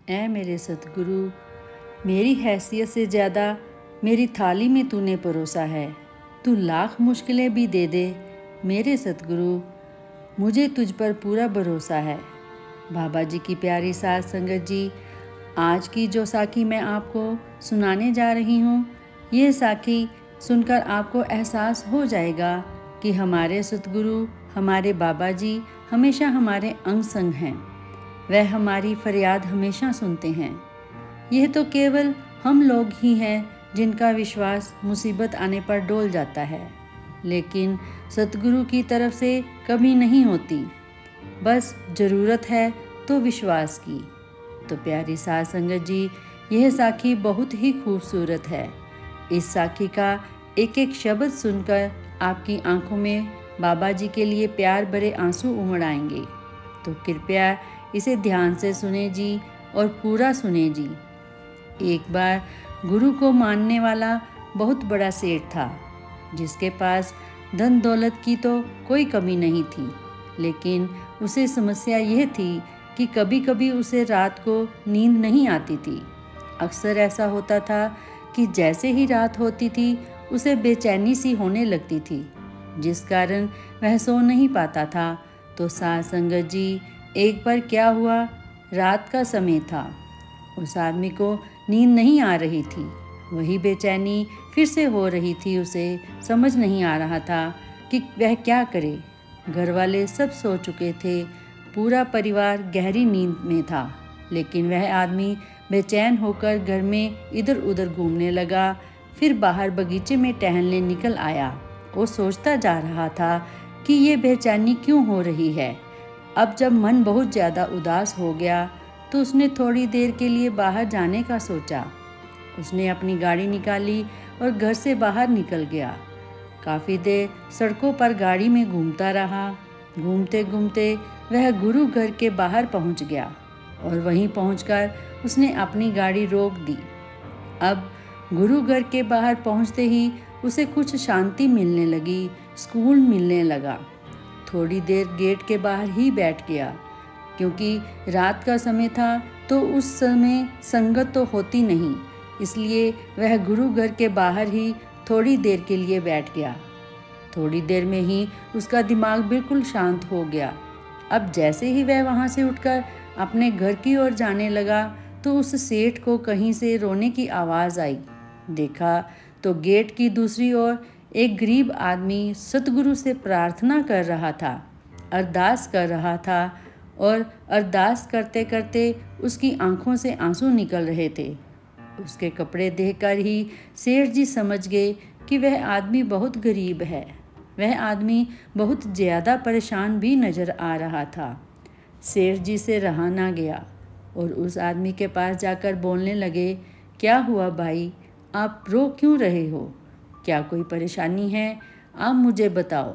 ऐ मेरे सतगुरु, मेरी हैसियत से ज़्यादा मेरी थाली में तूने परोसा है। तू लाख मुश्किलें भी दे दे मेरे सतगुरु, मुझे तुझ पर पूरा भरोसा है। बाबा जी की प्यारी साध संगत जी, आज की जो साखी मैं आपको सुनाने जा रही हूँ, ये साखी सुनकर आपको एहसास हो जाएगा कि हमारे सतगुरु, हमारे बाबा जी हमेशा हमारे अंग संग हैं। वह हमारी फरियाद हमेशा सुनते हैं। यह तो केवल हम लोग ही हैं जिनका विश्वास मुसीबत आने पर डोल जाता है, लेकिन सतगुरु की तरफ से कभी नहीं होती। बस ज़रूरत है तो विश्वास की। तो प्यारी साध संगत जी, यह साखी बहुत ही खूबसूरत है। इस साखी का एक एक शब्द सुनकर आपकी आंखों में बाबा जी के लिए प्यार भरे आंसू उमड़ आएंगे। तो कृपया इसे ध्यान से सुने जी और पूरा सुने जी। एक बार गुरु को मानने वाला बहुत बड़ा सेठ था, जिसके पास धन दौलत की तो कोई कमी नहीं थी, लेकिन उसे समस्या यह थी कि कभी कभी उसे रात को नींद नहीं आती थी। अक्सर ऐसा होता था कि जैसे ही रात होती थी उसे बेचैनी सी होने लगती थी, जिस कारण वह सो नहीं पाता था। तो साध संगत जी, एक बार क्या हुआ, रात का समय था, उस आदमी को नींद नहीं आ रही थी। वही बेचैनी फिर से हो रही थी। उसे समझ नहीं आ रहा था कि वह क्या करे। घर वाले सब सो चुके थे, पूरा परिवार गहरी नींद में था, लेकिन वह आदमी बेचैन होकर घर में इधर उधर घूमने लगा। फिर बाहर बगीचे में टहलने निकल आया। वो सोचता जा रहा था कि ये बेचैनी क्यों हो रही है। अब जब मन बहुत ज़्यादा उदास हो गया तो उसने थोड़ी देर के लिए बाहर जाने का सोचा। उसने अपनी गाड़ी निकाली और घर से बाहर निकल गया। काफ़ी देर सड़कों पर गाड़ी में घूमता रहा। घूमते घूमते वह गुरु घर के बाहर पहुंच गया और वहीं पहुंचकर उसने अपनी गाड़ी रोक दी। अब गुरु घर के बाहर पहुंचते ही उसे कुछ शांति मिलने लगी, सुकून मिलने लगा। थोड़ी देर गेट के बाहर ही बैठ गया, क्योंकि रात का समय था तो उस समय संगत तो होती नहीं, इसलिए वह गुरु घर के बाहर ही थोड़ी देर के लिए बैठ गया। थोड़ी देर में ही उसका दिमाग बिल्कुल शांत हो गया। अब जैसे ही वह वहाँ से उठकर अपने घर की ओर जाने लगा तो उस सेठ को कहीं से रोने की आवाज़ आई। देखा तो गेट की दूसरी ओर एक गरीब आदमी सतगुरु से प्रार्थना कर रहा था, अरदास कर रहा था, और अरदास करते करते उसकी आंखों से आंसू निकल रहे थे। उसके कपड़े देखकर ही सेठ जी समझ गए कि वह आदमी बहुत गरीब है। वह आदमी बहुत ज़्यादा परेशान भी नज़र आ रहा था। सेठ जी से रहा ना गया और उस आदमी के पास जाकर बोलने लगे, क्या हुआ भाई, आप रो क्यों रहे हो? क्या कोई परेशानी है? आप मुझे बताओ।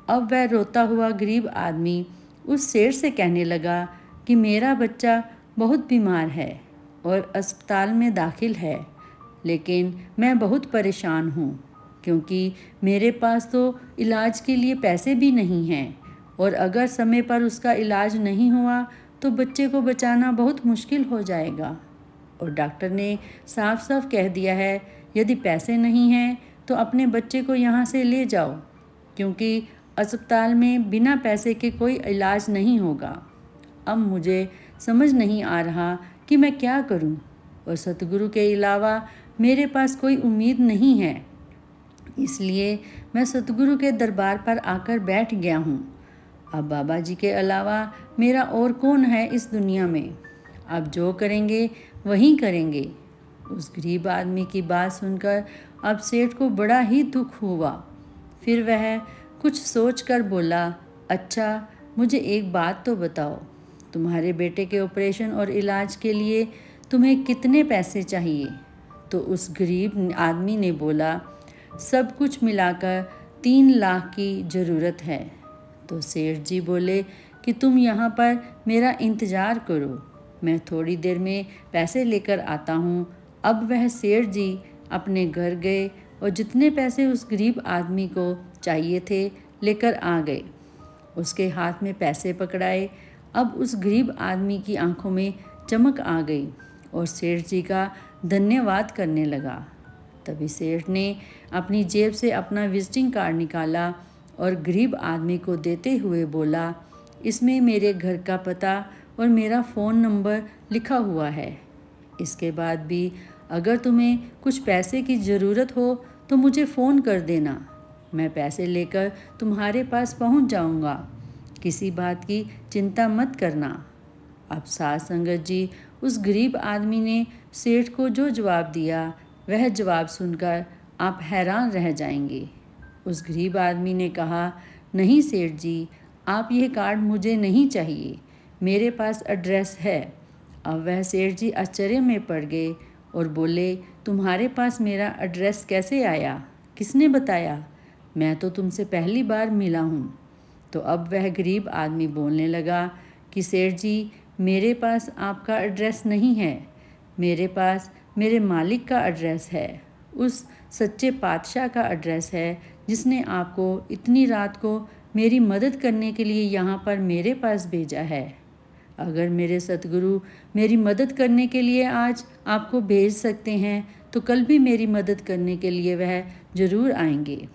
अब वह रोता हुआ गरीब आदमी उस सेठ से कहने लगा कि मेरा बच्चा बहुत बीमार है और अस्पताल में दाखिल है, लेकिन मैं बहुत परेशान हूँ, क्योंकि मेरे पास तो इलाज के लिए पैसे भी नहीं हैं, और अगर समय पर उसका इलाज नहीं हुआ तो बच्चे को बचाना बहुत मुश्किल हो जाएगा। और डॉक्टर ने साफ साफ कह दिया है, यदि पैसे नहीं हैं तो अपने बच्चे को यहाँ से ले जाओ, क्योंकि अस्पताल में बिना पैसे के कोई इलाज नहीं होगा। अब मुझे समझ नहीं आ रहा कि मैं क्या करूं, और सतगुरु के अलावा मेरे पास कोई उम्मीद नहीं है, इसलिए मैं सतगुरु के दरबार पर आकर बैठ गया हूं। अब बाबा जी के अलावा मेरा और कौन है इस दुनिया में? अब जो करेंगे वही करेंगे। उस गरीब आदमी की बात सुनकर अब सेठ को बड़ा ही दुख हुआ। फिर वह कुछ सोचकर बोला, अच्छा मुझे एक बात तो बताओ, तुम्हारे बेटे के ऑपरेशन और इलाज के लिए तुम्हें कितने पैसे चाहिए? तो उस गरीब आदमी ने बोला, सब कुछ मिलाकर 3 लाख की ज़रूरत है। तो सेठ जी बोले कि तुम यहाँ पर मेरा इंतज़ार करो, मैं थोड़ी देर में पैसे लेकर आता हूँ। अब वह सेठ जी अपने घर गए और जितने पैसे उस गरीब आदमी को चाहिए थे लेकर आ गए। उसके हाथ में पैसे पकड़ाए। अब उस गरीब आदमी की आंखों में चमक आ गई और सेठ जी का धन्यवाद करने लगा। तभी सेठ ने अपनी जेब से अपना विजिटिंग कार्ड निकाला और गरीब आदमी को देते हुए बोला, इसमें मेरे घर का पता और मेरा फ़ोन नंबर लिखा हुआ है। इसके बाद भी अगर तुम्हें कुछ पैसे की ज़रूरत हो तो मुझे फ़ोन कर देना, मैं पैसे लेकर तुम्हारे पास पहुंच जाऊंगा। किसी बात की चिंता मत करना। अब साध संगत जी, उस गरीब आदमी ने सेठ को जो जवाब दिया वह जवाब सुनकर आप हैरान रह जाएंगे। उस गरीब आदमी ने कहा, नहीं सेठ जी, आप यह कार्ड मुझे नहीं चाहिए, मेरे पास एड्रेस है। अब वह सेठ जी आश्चर्य में पड़ गए और बोले, तुम्हारे पास मेरा एड्रेस कैसे आया, किसने बताया? मैं तो तुमसे पहली बार मिला हूँ। तो अब वह गरीब आदमी बोलने लगा कि सेठ जी, मेरे पास आपका एड्रेस नहीं है, मेरे पास मेरे मालिक का एड्रेस है, उस सच्चे पातशाह का एड्रेस है जिसने आपको इतनी रात को मेरी मदद करने के लिए यहाँ पर मेरे पास भेजा है। अगर मेरे सतगुरु मेरी मदद करने के लिए आज आपको भेज सकते हैं तो कल भी मेरी मदद करने के लिए वह ज़रूर आएंगे।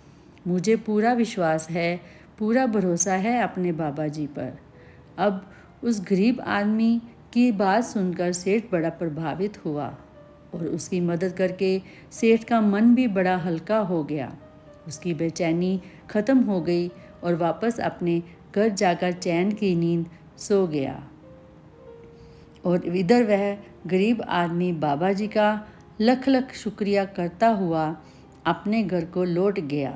मुझे पूरा विश्वास है, पूरा भरोसा है अपने बाबा जी पर। अब उस गरीब आदमी की बात सुनकर सेठ बड़ा प्रभावित हुआ और उसकी मदद करके सेठ का मन भी बड़ा हल्का हो गया। उसकी बेचैनी ख़त्म हो गई और वापस अपने घर जाकर चैन की नींद सो गया। और इधर वह गरीब आदमी बाबा जी का लख लख शुक्रिया करता हुआ अपने घर को लौट गया।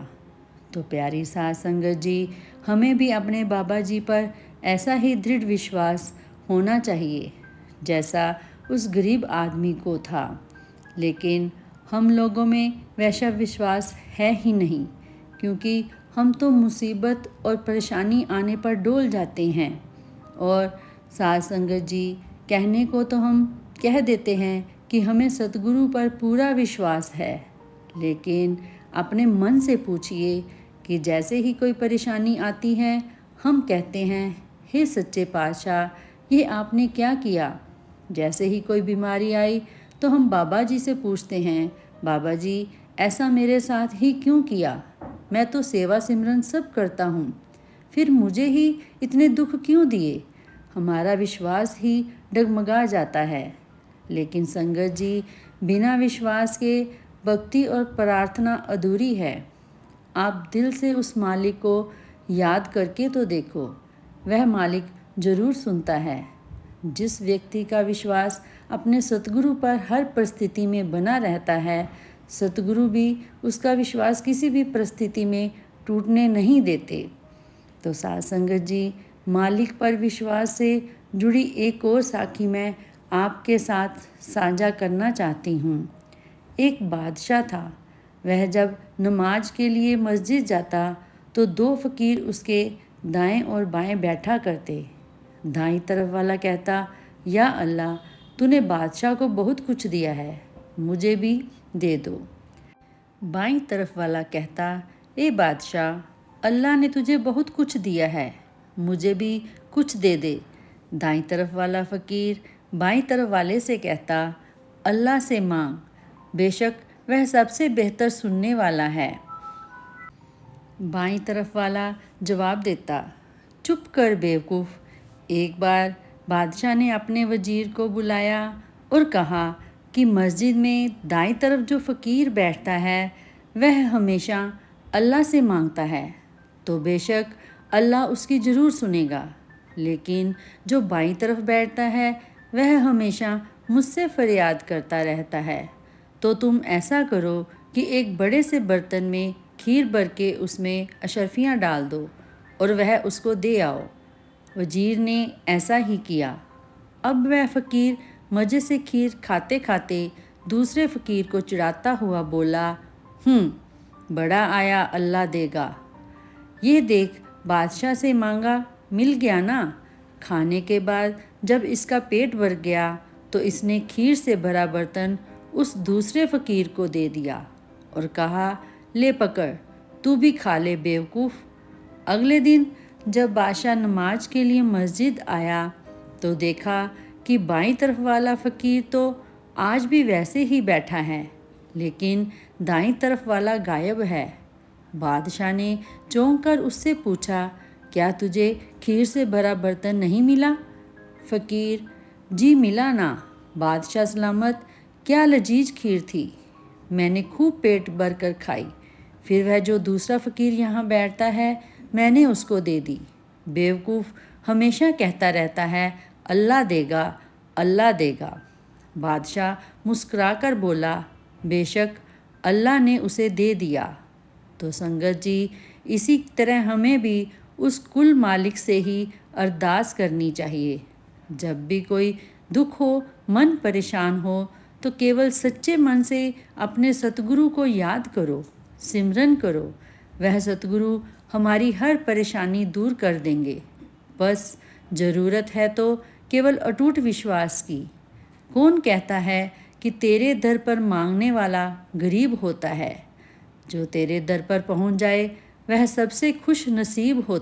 तो प्यारी साध संगत जी, हमें भी अपने बाबा जी पर ऐसा ही दृढ़ विश्वास होना चाहिए जैसा उस गरीब आदमी को था। लेकिन हम लोगों में वैसा विश्वास है ही नहीं, क्योंकि हम तो मुसीबत और परेशानी आने पर डोल जाते हैं। और साध संगत जी, कहने को तो हम कह देते हैं कि हमें सतगुरु पर पूरा विश्वास है, लेकिन अपने मन से पूछिए कि जैसे ही कोई परेशानी आती है हम कहते हैं, हे सच्चे पातशाह, ये आपने क्या किया। जैसे ही कोई बीमारी आई तो हम बाबा जी से पूछते हैं, बाबा जी ऐसा मेरे साथ ही क्यों किया, मैं तो सेवा सिमरन सब करता हूँ, फिर मुझे ही इतने दुख क्यों दिए। हमारा विश्वास ही डगमगा जाता है। लेकिन संगत जी, बिना विश्वास के भक्ति और प्रार्थना अधूरी है। आप दिल से उस मालिक को याद करके तो देखो, वह मालिक जरूर सुनता है। जिस व्यक्ति का विश्वास अपने सतगुरु पर हर परिस्थिति में बना रहता है, सतगुरु भी उसका विश्वास किसी भी परिस्थिति में टूटने नहीं देते। तो साध संगत जी, मालिक पर विश्वास से जुड़ी एक और साखी मैं आपके साथ साझा करना चाहती हूँ। एक बादशाह था। वह जब नमाज के लिए मस्जिद जाता तो दो फकीर उसके दाएं और बाएं बैठा करते। दाईं तरफ वाला कहता, या अल्लाह, तूने बादशाह को बहुत कुछ दिया है, मुझे भी दे दो। बाईं तरफ वाला कहता, ए बादशाह, अल्लाह ने तुझे बहुत कुछ दिया है, मुझे भी कुछ दे दे। दाईं तरफ वाला फ़कीर बाईं तरफ वाले से कहता, अल्लाह से मांग, बेशक वह सबसे बेहतर सुनने वाला है। बाईं तरफ वाला जवाब देता, चुप कर बेवकूफ़। एक बार बादशाह ने अपने वजीर को बुलाया और कहा कि मस्जिद में दाईं तरफ जो फ़कीर बैठता है वह हमेशा अल्लाह से मांगता है, तो बेशक अल्लाह उसकी ज़रूर सुनेगा। लेकिन जो बाईं तरफ बैठता है वह हमेशा मुझसे फरियाद करता रहता है। तो तुम ऐसा करो कि एक बड़े से बर्तन में खीर भर के उसमें अशरफियाँ डाल दो और वह उसको दे आओ। वजीर ने ऐसा ही किया। अब वह फ़कीर मज़े से खीर खाते खाते दूसरे फ़कीर को चिढ़ाता हुआ बोला, बड़ा आया अल्लाह देगा। ये देख, बादशाह से मांगा मिल गया ना। खाने के बाद जब इसका पेट भर गया तो इसने खीर से भरा बर्तन उस दूसरे फ़कीर को दे दिया और कहा, ले पकड़, तू भी खा ले बेवकूफ़। अगले दिन जब बादशाह नमाज के लिए मस्जिद आया तो देखा कि बाईं तरफ वाला फ़कीर तो आज भी वैसे ही बैठा है, लेकिन दाईं तरफ वाला गायब है। बादशाह ने चौंक कर उससे पूछा, क्या तुझे खीर से भरा बर्तन नहीं मिला? फ़कीर, जी मिला ना बादशाह सलामत, क्या लजीज खीर थी। मैंने खूब पेट भर कर खाई। फिर वह जो दूसरा फ़कीर यहाँ बैठता है, मैंने उसको दे दी। बेवकूफ़ हमेशा कहता रहता है, अल्लाह देगा, अल्लाह देगा। बादशाह मुस्कुराकर बोला, बेशक अल्लाह ने उसे दे दिया। तो संगत जी, इसी तरह हमें भी उस कुल मालिक से ही अरदास करनी चाहिए। जब भी कोई दुख हो, मन परेशान हो, तो केवल सच्चे मन से अपने सतगुरु को याद करो, सिमरन करो। वह सतगुरु हमारी हर परेशानी दूर कर देंगे। बस ज़रूरत है तो केवल अटूट विश्वास की। कौन कहता है कि तेरे दर पर मांगने वाला गरीब होता है? जो तेरे दर पर पहुंच जाए वह सबसे खुश नसीब होता है।